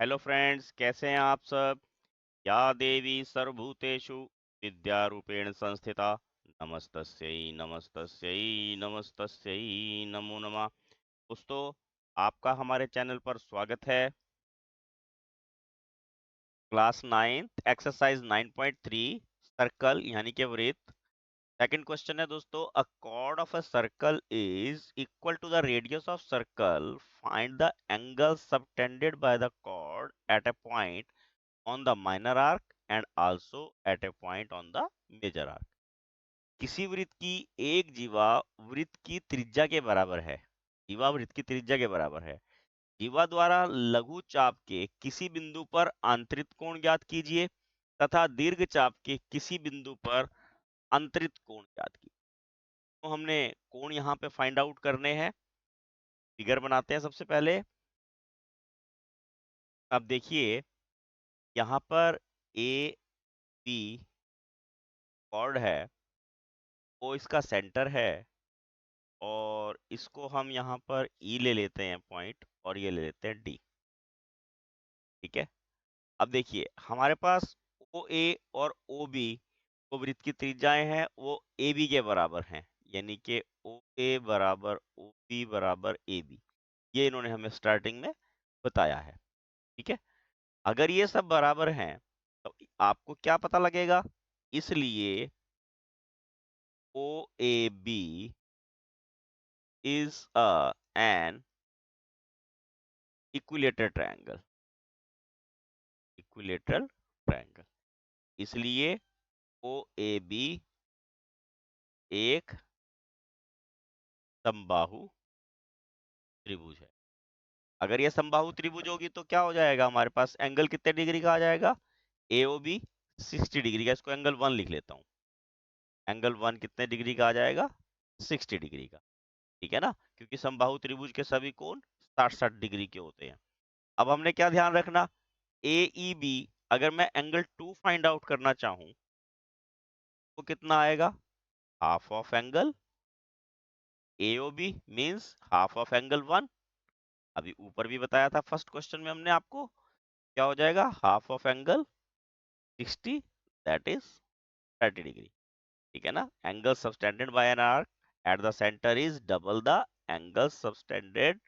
Hello friends, कैसे हैं आप सब। या देवी सर्वभूतेषु विद्यारूपेण संस्थिता नमस्तस्यै नमस्तस्यै नमस्तस्यै नमो नमः। दोस्तों, आपका हमारे चैनल पर स्वागत है। क्लास 9 एक्सरसाइज 9.3 सर्कल यानी कि वृत्त। सेकंड क्वेश्चन है दोस्तों, a chord of a circle is equal to the radius of circle, find the angle subtended by the chord at a point on the minor arc and also at a point on the major arc। किसी वृत्त की एक जीवा वृत्त की त्रिज्या के बराबर है। जीवा वृत्त की त्रिज्या के बराबर है। जीवा द्वारा लघु चाप के किसी बिंदु पर आंतरिक कोण ज्ञात कीजिए तथा दीर्घ चाप के किसी बिंदु पर अंतरित कोण ज्ञात कीजिए। तो हमने कोण यहाँ पे फाइंड आउट करने हैं। फिगर बनाते हैं सबसे पहले। अब देखिए, यहाँ पर ए बी कॉर्ड है, वो इसका सेंटर है और इसको हम यहाँ पर ई ले लेते हैं पॉइंट और ये ले लेते हैं डी। ठीक है। अब देखिए, हमारे पास ओ ए और ओ बी वो वृत्त की त्रिज्याएं हैं, वो ए बी के बराबर हैं, यानी कि ओ ए बराबर ओ बी बराबर ए बी। ये इन्होंने हमें स्टार्टिंग में बताया है। ठीक है। अगर ये सब बराबर हैं तो आपको क्या पता लगेगा, इसलिए O A B is an equilateral triangle. Equilateral triangle, इसलिए ओ ए बी एक समबाहु त्रिभुज है। अगर ये समबाहु त्रिभुज होगी तो क्या हो जाएगा, हमारे पास एंगल कितने डिग्री का आ जाएगा, ए ओ बी 60 डिग्री का। इसको एंगल 1 लिख लेता हूँ। एंगल 1 कितने डिग्री का आ जाएगा, 60 डिग्री का। ठीक है ना, क्योंकि समबाहु त्रिभुज के सभी कोण 60-60 डिग्री के होते हैं। अब हमने क्या ध्यान रखना, ए ई बी अगर मैं एंगल 2 फाइंड आउट करना चाहूं तो कितना आएगा, half of angle AOB means half of angle 1। अभी ऊपर भी बताया था फर्स्ट क्वेश्चन में हमने आपको, क्या हो जाएगा, half of angle 60 that is 30 degree. ठीक है ना। Angle subtended bye an arc at the centre is double the angle subtended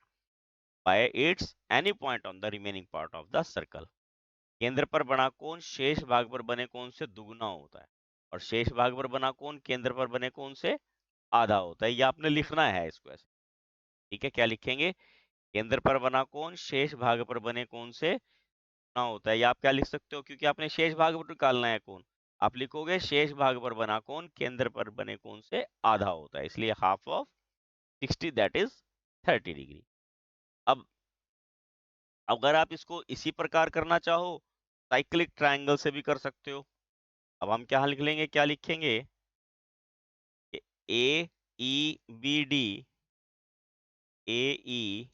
bye it's any point on the remaining part of the circle. केंद्र पर बना कोण शेष भाग पर बने कोण से दुगुना होता है और शेष भाग पर बना कोण केंद्र पर बने कोण से आधा होता है। ये आपने लिखना है इसको ऐसे। ठीक है, क्या लिखेंगे, केंद्र पर बना कोण शेष भाग पर बने कोण से गुना होता है। या आप क्या लिख सकते हो, क्योंकि आपने शेष भाग पर निकालना है कोण, आप लिखोगे शेष भाग पर बना कोण केंद्र पर बने कोण से आधा होता है, इसलिए half of 60 that is 30 degree. अब अगर आप इसको इसी प्रकार करना चाहो साइक्लिक ट्रायंगल से भी कर सकते हो। अब हम क्या लिख लेंगे, क्या लिखेंगे, A E B D, A E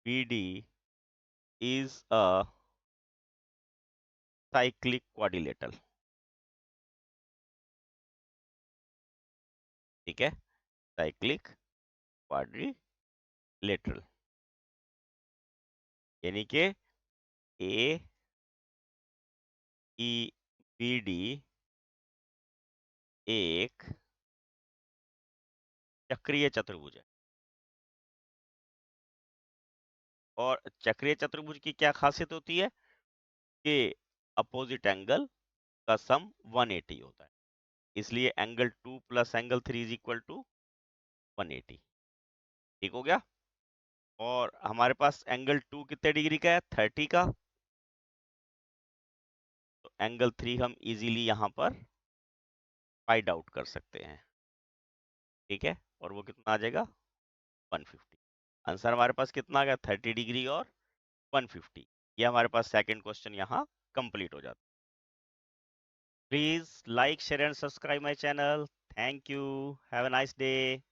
B D is a cyclic quadrilateral। ठीक है, साइक्लिक क्वाड्रिलेटरल, यानी कि ए ई बी डी एक चक्रीय चतुर्भुज है। और चक्रीय चतुर्भुज की क्या खासियत होती है कि अपोजिट एंगल का सम 180 होता है, इसलिए angle 2 plus angle 3 is equal to 180। ठीक हो गया। और हमारे पास एंगल 2 कितने डिग्री का है, 30 का, तो एंगल 3 हम इजीली यहाँ पर फाइंड आउट कर सकते हैं। ठीक है, और वो कितना आ जाएगा, 150। आंसर हमारे पास कितना आ गया, 30 डिग्री और 150। ये हमारे पास सेकंड क्वेश्चन यहाँ कंप्लीट हो जाता है। Please like share and subscribe my channel. Thank you, have a nice day.